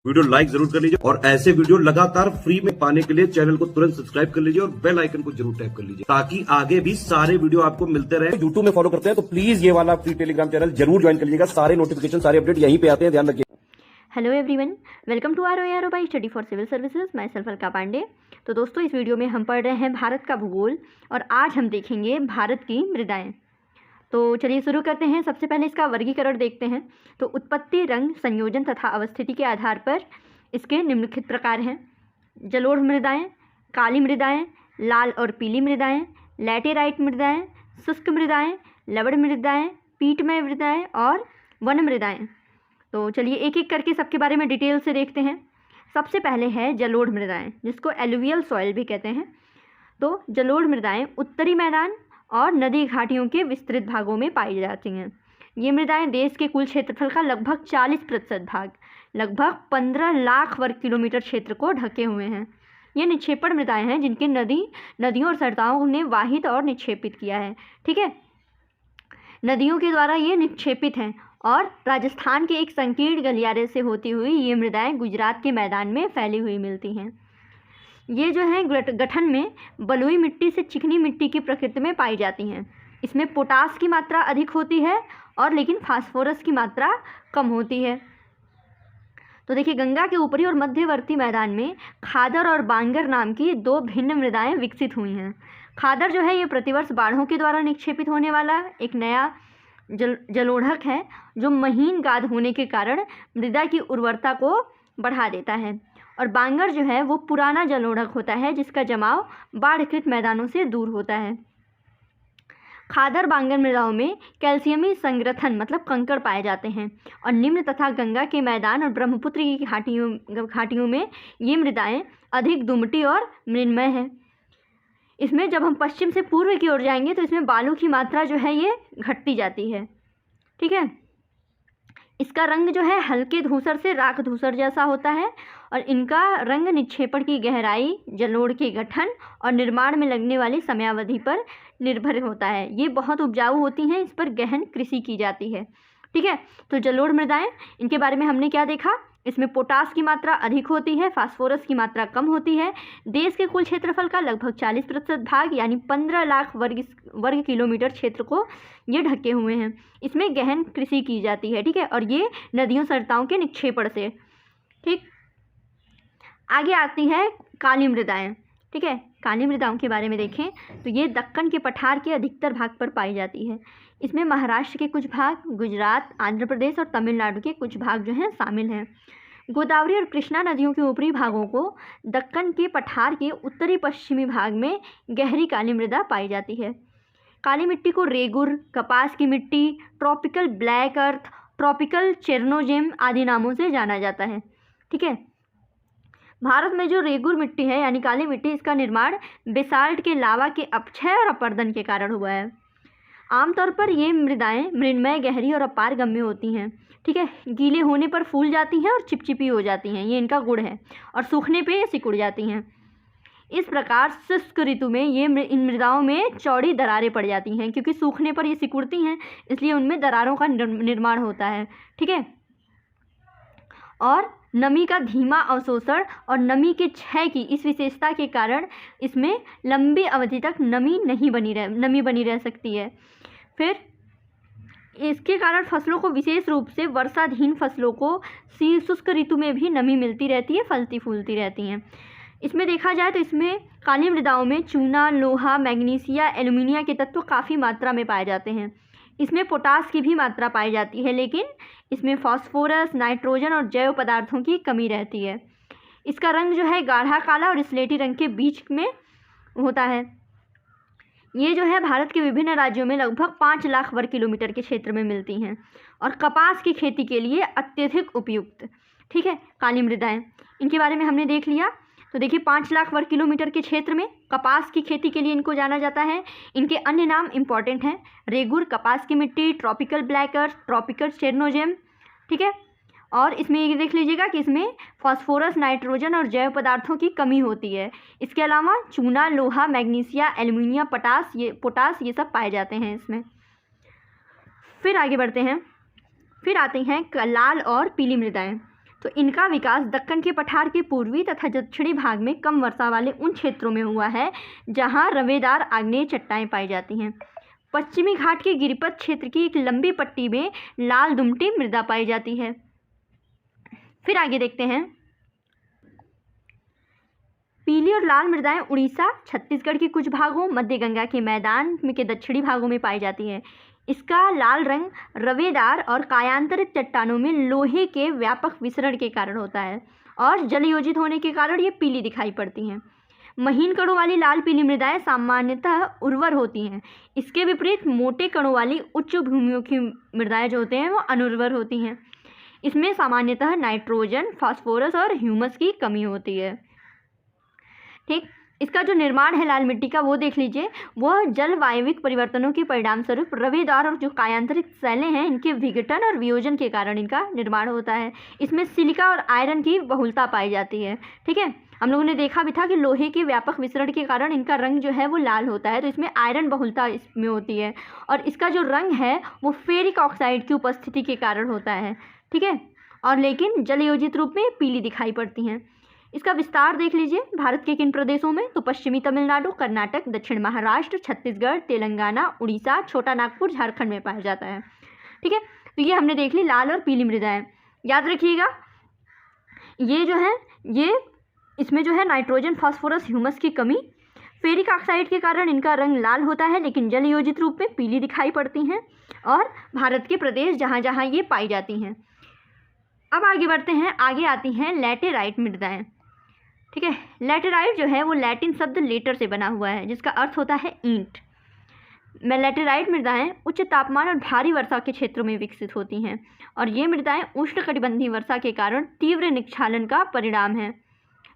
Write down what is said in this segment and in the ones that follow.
Video like जरूर कर लीजिए और ऐसे वीडियो लगातार फ्री में पाने के लिए चैनल को तुरंत सब्सक्राइब कर लीजिए और बेल आइकन को जरूर टैप कर लीजिए ताकि आगे भी सारे वीडियो आपको मिलते रहे। यूट्यूब में फॉलो करते हैं तो प्लीज ये वाला फ्री टेलीग्राम चैनल जरूर ज्वाइन कर लीजिएगा। सारे नोटिफिकेशन सारे अपडेट यहीं पे आते हैं, ध्यान रखिए। Hello everyone, welcome to R by study for civil services. मैं सेल्फ अलका पांडे। तो दोस्तों, इस वीडियो में हम पढ़ रहे हैं भारत का भूगोल और आज हम देखेंगे भारत की मृदाएं। तो चलिए शुरू करते हैं। सबसे पहले इसका वर्गीकरण देखते हैं। तो उत्पत्ति, रंग, संयोजन तथा अवस्थिति के आधार पर इसके निम्नलिखित प्रकार हैं: जलोढ़ मृदाएं, काली मृदाएं, लाल और पीली मृदाएं, लैटेराइट मृदाएं, शुष्क मृदाएं, लवण मृदाएं, पीटमय मृदाएं और वन मृदाएं। तो चलिए एक एक करके सबके बारे में डिटेल से देखते हैं। सबसे पहले है जलोढ़ मृदाएं, जिसको एलुवियल सॉइल भी कहते हैं। तो जलोढ़ मृदाएं उत्तरी मैदान और नदी घाटियों के विस्तृत भागों में पाई जाती हैं। ये मृदाएं देश के कुल क्षेत्रफल का लगभग 40% भाग, लगभग 15 लाख वर्ग किलोमीटर क्षेत्र को ढके हुए हैं। ये निक्षेपण मृदाएं हैं जिनके नदियों और सरताओं ने वाहित और निक्षेपित किया है। ठीक है, नदियों के द्वारा ये निक्षेपित हैं और राजस्थान के एक संकीर्ण गलियारे से होती हुई ये मृदाएं गुजरात के मैदान में फैली हुई मिलती हैं। ये जो है गठन में बलुई मिट्टी से चिकनी मिट्टी की प्रकृति में पाई जाती हैं। इसमें पोटास की मात्रा अधिक होती है और लेकिन फास्फोरस की मात्रा कम होती है। तो देखिए, गंगा के ऊपरी और मध्यवर्ती मैदान में खादर और बांगर नाम की दो भिन्न मृदाएं विकसित हुई हैं। खादर जो है ये प्रतिवर्ष बाढ़ों के द्वारा निक्षेपित होने वाला एक नया जलोढ़क है जो महीन गाद होने के कारण मृदा की उर्वरता को बढ़ा देता है। और बांगर जो है वो पुराना जलोढ़क होता है जिसका जमाव बाढ़कृत मैदानों से दूर होता है। खादर बांगर मृदाओं में कैल्शियमी संग्रथन मतलब कंकड़ पाए जाते हैं और निम्न तथा गंगा के मैदान और ब्रह्मपुत्र की घाटियों में ये मृदाएं अधिक दुमटी और मृण्मय हैं। इसमें जब हम पश्चिम से पूर्व की ओर जाएंगे तो इसमें बालू की मात्रा जो है ये घटती जाती है। ठीक है, इसका रंग जो है हल्के धूसर से राख धूसर जैसा होता है और इनका रंग निक्षेपण की गहराई, जलोढ़ के गठन और निर्माण में लगने वाली समयावधि पर निर्भर होता है। ये बहुत उपजाऊ होती हैं, इस पर गहन कृषि की जाती है। ठीक है, तो जलोढ़ मृदाएं, इनके बारे में हमने क्या देखा? इसमें पोटास की मात्रा अधिक होती है, फास्फोरस की मात्रा कम होती है। देश के कुल क्षेत्रफल का लगभग 40% भाग यानी 15 लाख वर्ग किलोमीटर क्षेत्र को ये ढके हुए हैं। इसमें गहन कृषि की जाती है। ठीक है, और ये नदियों सरताओं के निक्षेपण से। ठीक, आगे आती है काली मृदाएं। ठीक है, काली मृदाओं के बारे में देखें तो ये दक्कन के पठार के अधिकतर भाग पर पाई जाती है। इसमें महाराष्ट्र के कुछ भाग, गुजरात, आंध्र प्रदेश और तमिलनाडु के कुछ भाग जो हैं शामिल हैं। गोदावरी और कृष्णा नदियों के ऊपरी भागों को दक्कन के पठार के उत्तरी पश्चिमी भाग में गहरी काली मृदा पाई जाती है। काली मिट्टी को रेगुर, कपास की मिट्टी, ट्रॉपिकल ब्लैक अर्थ, ट्रॉपिकल चेरनोजेम आदि नामों से जाना जाता है। ठीक है, भारत में जो रेगुर मिट्टी है यानी काली मिट्टी, इसका निर्माण बेसाल्ट के लावा के अपक्षय और अपर्दन के कारण हुआ है। आमतौर पर ये मृदाएं मृण्मय, गहरी और अपारगम्य होती हैं। ठीक है, गीले होने पर फूल जाती हैं और चिपचिपी हो जाती हैं, ये इनका गुण है, और सूखने पे सिकुड़ जाती हैं। इस प्रकार शुष्क ऋतु में इन मृदाओं में चौड़ी दरारें पड़ जाती हैं क्योंकि सूखने पर ये सिकुड़ती हैं, इसलिए उनमें दरारों का निर्माण होता है। ठीक है, और नमी का धीमा अवशोषण और नमी के क्षय की इस विशेषता के कारण इसमें लंबी अवधि तक नमी बनी रह सकती है। फिर इसके कारण फसलों को, विशेष रूप से वर्षाधीन फसलों को शुष्क ऋतु में भी नमी मिलती रहती है, फलती फूलती रहती हैं। इसमें देखा जाए तो इसमें काली मृदाओं में चूना, लोहा, मैग्नीशिया, एल्यूमिनिया के तत्व काफ़ी मात्रा में पाए जाते हैं। इसमें पोटास की भी मात्रा पाई जाती है, लेकिन इसमें फास्फोरस, नाइट्रोजन और जैव पदार्थों की कमी रहती है। इसका रंग जो है गाढ़ा काला और स्लेटी रंग के बीच में होता है। ये जो है भारत के विभिन्न राज्यों में लगभग 5 लाख वर्ग किलोमीटर के क्षेत्र में मिलती हैं और कपास की खेती के लिए अत्यधिक उपयुक्त। ठीक है, काली मृदाएं, इनके बारे में हमने देख लिया। तो देखिए, 5 लाख वर्ग किलोमीटर के क्षेत्र में कपास की खेती के लिए इनको जाना जाता है। इनके अन्य नाम इम्पॉर्टेंट हैं: रेगुर, कपास की मिट्टी, ट्रॉपिकल ब्लैक अर्थ, ट्रॉपिकल चेरनोजेम। ठीक है, और इसमें ये देख लीजिएगा कि इसमें फास्फोरस, नाइट्रोजन और जैव पदार्थों की कमी होती है। इसके अलावा चूना, लोहा, मैग्नीशिया, एल्यूमिनियम, पोटास ये सब पाए जाते हैं इसमें। फिर आगे बढ़ते हैं। फिर आती हैं लाल और पीली मृदाएं। तो इनका विकास दक्कन के पठार के पूर्वी तथा दक्षिणी भाग में कम वर्षा वाले उन क्षेत्रों में हुआ है जहाँ रवेदार आग्नेय चट्टानें पाई जाती हैं। पश्चिमी घाट के गिरिपथ क्षेत्र की एक लंबी पट्टी में लाल दुमटी मृदा पाई जाती है। फिर आगे देखते हैं, पीली और लाल मृदाएं उड़ीसा, छत्तीसगढ़ के कुछ भागों, मध्य गंगा के मैदान के दक्षिणी भागों में पाई जाती है। इसका लाल रंग रवेदार और कायांतरित चट्टानों में लोहे के व्यापक विसरण के कारण होता है और जल योजित होने के कारण ये पीली दिखाई पड़ती हैं। महीन कणों वाली लाल पीली मृदाएं सामान्यतः उर्वर होती हैं। इसके विपरीत मोटे कणों वाली उच्च भूमियों की मृदाएं जो होते हैं वो अनुर्वर होती हैं। इसमें सामान्यतः नाइट्रोजन, फास्फोरस और ह्यूमस की कमी होती है। ठीक, इसका जो निर्माण है लाल मिट्टी का वो देख लीजिए, वह जलवायविक परिवर्तनों के परिणाम स्वरूप रवेदार और जो कायांतरित शैलें हैं इनके विघटन और वियोजन के कारण इनका निर्माण होता है। इसमें सिलिका और आयरन की बहुलता पाई जाती है। ठीक है, हम लोगों ने देखा भी था कि लोहे के व्यापक विसरण के कारण इनका रंग जो है वो लाल होता है, तो इसमें आयरन बहुलता इसमें होती है और इसका जो रंग है वो फेरिक ऑक्साइड की उपस्थिति के कारण होता है। ठीक है, और लेकिन जलयोजित रूप में पीली दिखाई पड़ती हैं। इसका विस्तार देख लीजिए, भारत के किन प्रदेशों में, तो पश्चिमी तमिलनाडु, कर्नाटक, दक्षिण महाराष्ट्र, छत्तीसगढ़, तेलंगाना, उड़ीसा, छोटा नागपुर, झारखंड में पाया जाता है। ठीक है, तो ये हमने देख ली लाल और पीली मृदाएं। याद रखिएगा ये जो है ये इसमें जो है नाइट्रोजन, फास्फोरस, ह्यूमस की कमी, फेरिक ऑक्साइड के कारण इनका रंग लाल होता है लेकिन जल योजित रूप में पीली दिखाई पड़ती हैं और भारत के प्रदेश जहाँ जहाँ ये पाई जाती हैं। अब आगे बढ़ते हैं, आगे आती हैं लैटेराइट मृदाएं। ठीक है, लैटेराइट जो है वो लैटिन शब्द लेटर से बना हुआ है जिसका अर्थ होता है ईंट। लैटेराइट मृदाएं उच्च तापमान और भारी वर्षा के क्षेत्रों में विकसित होती हैं और ये मृदाएं उष्णकटिबंधीय वर्षा के कारण तीव्र निक्षालन का परिणाम है।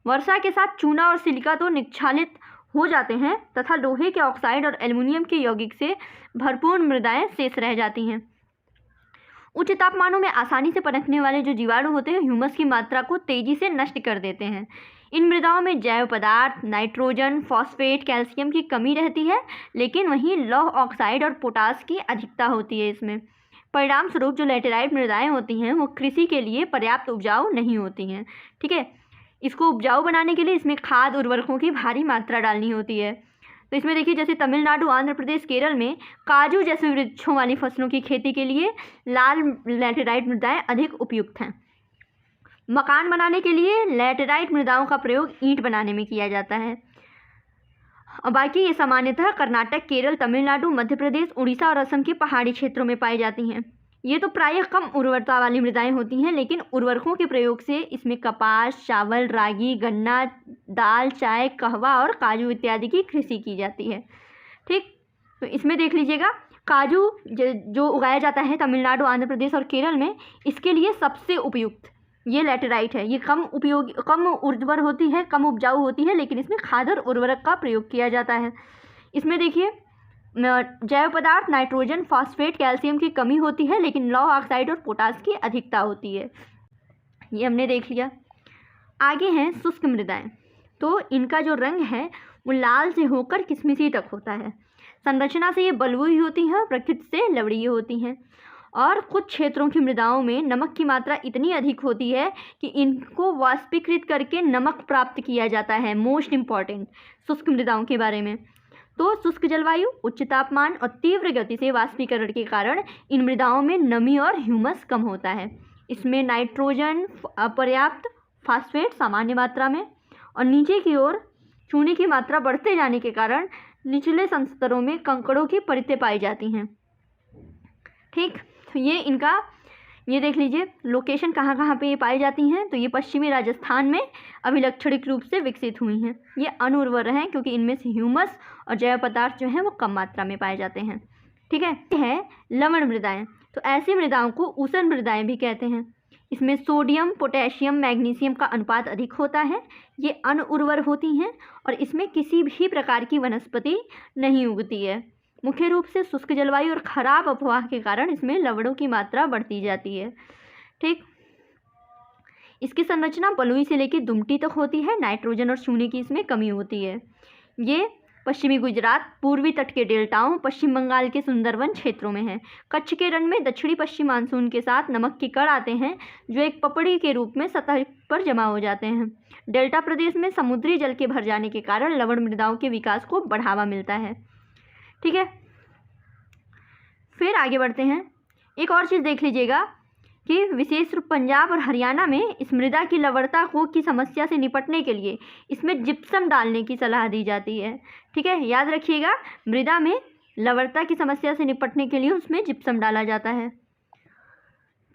वर्षा के साथ चूना और सिलिका तो निक्षालित हो जाते हैं तथा लोहे के ऑक्साइड और एल्युमिनियम के यौगिक से भरपूर मृदाएं शेष रह जाती हैं। उच्च तापमानों में आसानी से पनपने वाले जो जीवाणु होते हैं ह्यूमस की मात्रा को तेजी से नष्ट कर देते हैं। इन मृदाओं में जैव पदार्थ, नाइट्रोजन, फॉस्फेट, कैल्शियम की कमी रहती है लेकिन वहीं लौह ऑक्साइड और पोटास की अधिकता होती है इसमें। परिणाम स्वरूप जो लैटेराइट मृदाएं होती हैं वो कृषि के लिए पर्याप्त उपजाऊ नहीं होती हैं। ठीक है, इसको उपजाऊ बनाने के लिए इसमें खाद उर्वरकों की भारी मात्रा डालनी होती है। तो इसमें देखिए जैसे तमिलनाडु, आंध्र प्रदेश, केरल में काजू जैसे वृक्षों वाली फसलों की खेती के लिए लाल लैटेराइट मृदाएं अधिक उपयुक्त हैं। मकान बनाने के लिए लैटेराइट मृदाओं का प्रयोग ईंट बनाने में किया जाता है। और बाकी ये सामान्यतः कर्नाटक, केरल, तमिलनाडु, मध्य प्रदेश, उड़ीसा और असम के पहाड़ी क्षेत्रों में पाई जाती हैं। ये तो प्रायः कम उर्वरता वाली मृदाएं होती हैं लेकिन उर्वरकों के प्रयोग से इसमें कपास, चावल, रागी, गन्ना, दाल, चाय, कहवा और काजू इत्यादि की कृषि की जाती है। ठीक, तो इसमें देख लीजिएगा काजू जो उगाया जाता है तमिलनाडु, आंध्र प्रदेश और केरल में, इसके लिए सबसे उपयुक्त ये लैटेराइट है। ये कम उर्वर होती है, कम उपजाऊ होती है लेकिन इसमें खाद और उर्वरक का प्रयोग किया जाता है। इसमें देखिए जैव पदार्थ, नाइट्रोजन, फॉस्फेट, कैल्शियम की कमी होती है लेकिन लौह ऑक्साइड और पोटास की अधिकता होती है। ये हमने देख लिया। आगे हैं शुष्क मृदाएं। तो इनका जो रंग है वो लाल से होकर किशमिशी तक होता है। संरचना से ये बलुई होती हैं, प्रकृति से लवड़ीय होती हैं और कुछ क्षेत्रों की मृदाओं में नमक की मात्रा इतनी अधिक होती है कि इनको वाष्पीकृत करके नमक प्राप्त किया जाता है। मोस्ट इम्पॉर्टेंट शुष्क मृदाओं के बारे में, तो शुष्क जलवायु, उच्च तापमान और तीव्र गति से वाष्पीकरण के कारण इन मृदाओं में नमी और ह्यूमस कम होता है। इसमें नाइट्रोजन अपर्याप्त, फास्फेट सामान्य मात्रा में और नीचे की ओर चूने की मात्रा बढ़ते जाने के कारण निचले संस्तरों में कंकड़ों की परतें पाई जाती हैं। ठीक, तो ये देख लीजिए लोकेशन कहाँ कहाँ पे ये पाई जाती हैं। तो ये पश्चिमी राजस्थान में अभिलक्षणिक रूप से विकसित हुई हैं। ये अनुर्वर हैं क्योंकि इनमें से ह्यूमस और जैव पदार्थ जो हैं वो कम मात्रा में पाए जाते हैं। ठीक है लवण मृदाएं। तो ऐसी मृदाओं को ऊसर मृदाएं भी कहते हैं। इसमें सोडियम, पोटेशियम, मैग्नीशियम का अनुपात अधिक होता है। ये अनुर्वर होती हैं और इसमें किसी भी प्रकार की वनस्पति नहीं उगती है। मुख्य रूप से शुष्क जलवायु और खराब अफवाह के कारण इसमें लवणों की मात्रा बढ़ती जाती है। ठीक, इसकी संरचना बलुई से लेकर दुमटी तक होती है। नाइट्रोजन और चूने की इसमें कमी होती है। ये पश्चिमी गुजरात, पूर्वी तट के डेल्टाओं, पश्चिम बंगाल के सुंदरवन क्षेत्रों में है। कच्छ के रण में दक्षिणी पश्चिम मानसून के साथ नमक के कण आते हैं जो एक पपड़ी के रूप में सतह पर जमा हो जाते हैं। डेल्टा प्रदेश में समुद्री जल के भर जाने के कारण लवण मृदाओं के विकास को बढ़ावा मिलता है। ठीक है, फिर आगे बढ़ते हैं। एक और चीज़ देख लीजिएगा कि विशेष रूप पंजाब और हरियाणा में इस मृदा की लवणता की समस्या से निपटने के लिए इसमें जिप्सम डालने की सलाह दी जाती है। ठीक है, याद रखिएगा, मृदा में लवणता की समस्या से निपटने के लिए उसमें जिप्सम डाला जाता है।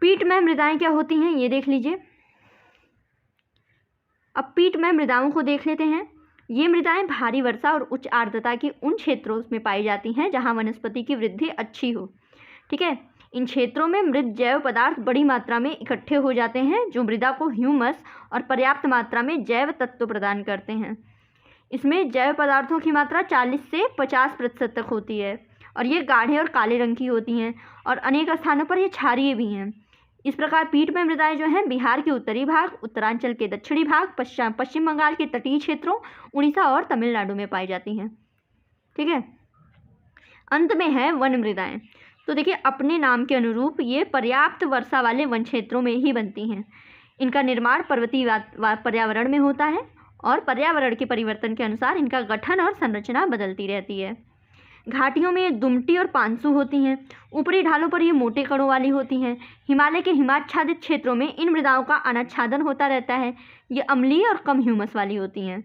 पीटमय मृदाएं क्या होती हैं ये देख लीजिए। अब पीटमय मृदाओं को देख लेते हैं। ये मृदाएं भारी वर्षा और उच्च आर्द्रता के उन क्षेत्रों में पाई जाती हैं जहां वनस्पति की वृद्धि अच्छी हो। ठीक है, इन क्षेत्रों में मृद जैव पदार्थ बड़ी मात्रा में इकट्ठे हो जाते हैं जो मृदा को ह्यूमस और पर्याप्त मात्रा में जैव तत्व प्रदान करते हैं। इसमें जैव पदार्थों की मात्रा 40 से 50% तक होती है और ये गाढ़े और काले रंग की होती हैं और अनेक स्थानों पर ये क्षारीय भी हैं। इस प्रकार पीटमय मृदाएं जो हैं बिहार के उत्तरी भाग, उत्तरांचल के दक्षिणी भाग, पश्चिम बंगाल के तटीय क्षेत्रों, उड़ीसा और तमिलनाडु में पाई जाती हैं। ठीक है, अंत में है वन मृदाएं। तो देखिए, अपने नाम के अनुरूप ये पर्याप्त वर्षा वाले वन क्षेत्रों में ही बनती हैं। इनका निर्माण पर्वतीय पर्यावरण में होता है और पर्यावरण के परिवर्तन के अनुसार इनका गठन और संरचना बदलती रहती है। घाटियों में ये दुमटी और पांसू होती हैं। ऊपरी ढालों पर ये मोटे कणों वाली होती हैं। हिमालय के हिमाच्छादित क्षेत्रों में इन मृदाओं का अनाच्छादन होता रहता है। ये अम्लीय और कम ह्यूमस वाली होती हैं।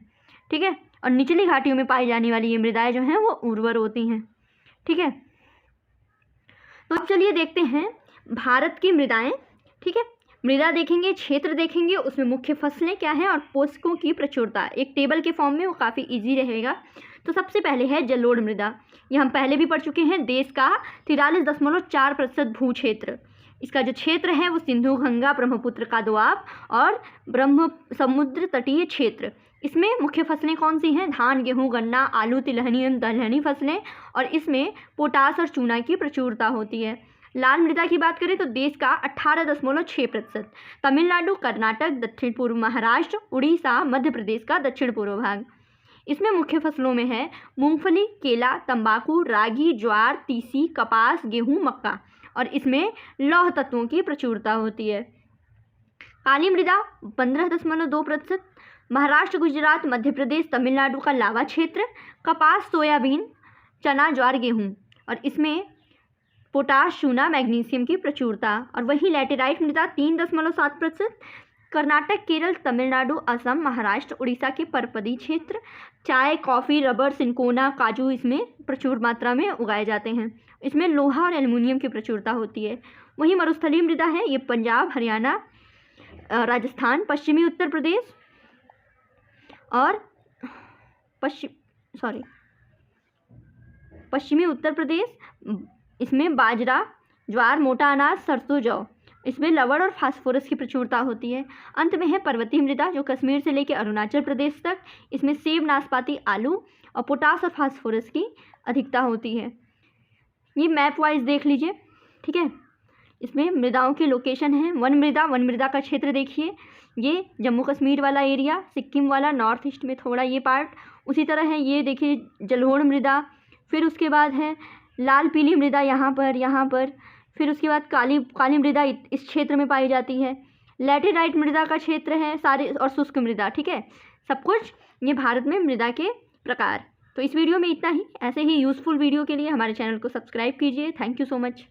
ठीक है, और निचली घाटियों में पाई जाने वाली ये मृदाएं जो हैं वो उर्वर होती हैं। ठीक है, तो चलिए देखते हैं भारत की मृदाएं। ठीक है, मृदा देखेंगे, क्षेत्र देखेंगे, उसमें मुख्य फसलें क्या हैं और पोषकों की प्रचुरता। एक टेबल के फॉर्म में वो काफ़ी इजी रहेगा। तो सबसे पहले है जलोढ़ मृदा। ये हम पहले भी पढ़ चुके हैं। देश का 43.4% भू क्षेत्र, इसका जो क्षेत्र है वो सिंधु गंगा ब्रह्मपुत्र का दोआब और ब्रह्म समुद्र तटीय क्षेत्र। इसमें मुख्य फसलें कौन सी हैं? धान, गेहूं, गन्ना, आलू, तिलहनी एवं दलहनी फसलें, और इसमें पोटास और चूना की प्रचुरता होती है। लाल मृदा की बात करें तो देश का 18.6%, तमिलनाडु, कर्नाटक, दक्षिण पूर्व महाराष्ट्र, उड़ीसा, मध्य प्रदेश का दक्षिण पूर्व भाग। इसमें मुख्य फसलों में है मूंगफली, केला, तंबाकू, रागी, ज्वार, तीसी, कपास, गेहूं, मक्का, और इसमें लौह तत्वों की प्रचुरता होती है। काली मृदा 15.2%, महाराष्ट्र, गुजरात, मध्य प्रदेश, तमिलनाडु का लावा क्षेत्र, कपास, सोयाबीन, चना, ज्वार, गेहूं, और इसमें पोटाश, चूना, मैग्नीशियम की प्रचुरता। और वही लैटेराइट मृदा 3.7%, कर्नाटक, केरल, तमिलनाडु, असम, महाराष्ट्र, उड़ीसा के पर्वतीय क्षेत्र, चाय, कॉफ़ी, रबर, सिंकोना, काजू इसमें प्रचुर मात्रा में उगाए जाते हैं। इसमें लोहा और एल्युमिनियम की प्रचुरता होती है। वही मरुस्थलीय मृदा है, ये पंजाब, हरियाणा, राजस्थान, पश्चिमी उत्तर प्रदेश और पश्चिमी उत्तर प्रदेश, इसमें बाजरा, ज्वार, मोटा अनाज, सरसों, जौ, इसमें लवण और फास्फोरस की प्रचुरता होती है। अंत में है पर्वतीय मृदा जो कश्मीर से लेकर अरुणाचल प्रदेश तक, इसमें सेब, नाशपाती, आलू और पोटास और फास्फोरस की अधिकता होती है। ये मैप वाइज देख लीजिए। ठीक है, इसमें मृदाओं की लोकेशन है। वन मृदा का क्षेत्र देखिए, ये जम्मू कश्मीर वाला एरिया, सिक्किम वाला, नॉर्थ ईस्ट में थोड़ा ये पार्ट। उसी तरह है ये देखिए जलोढ़ मृदा, फिर उसके बाद है लाल पीली मृदा यहाँ पर, फिर उसके बाद काली मृदा इस क्षेत्र में पाई जाती है। लैटेराइट मृदा का क्षेत्र है सारे, और शुष्क मृदा। ठीक है, सब कुछ ये भारत में मृदा के प्रकार। तो इस वीडियो में इतना ही। ऐसे ही यूज़फुल वीडियो के लिए हमारे चैनल को सब्सक्राइब कीजिए। Thank you so much.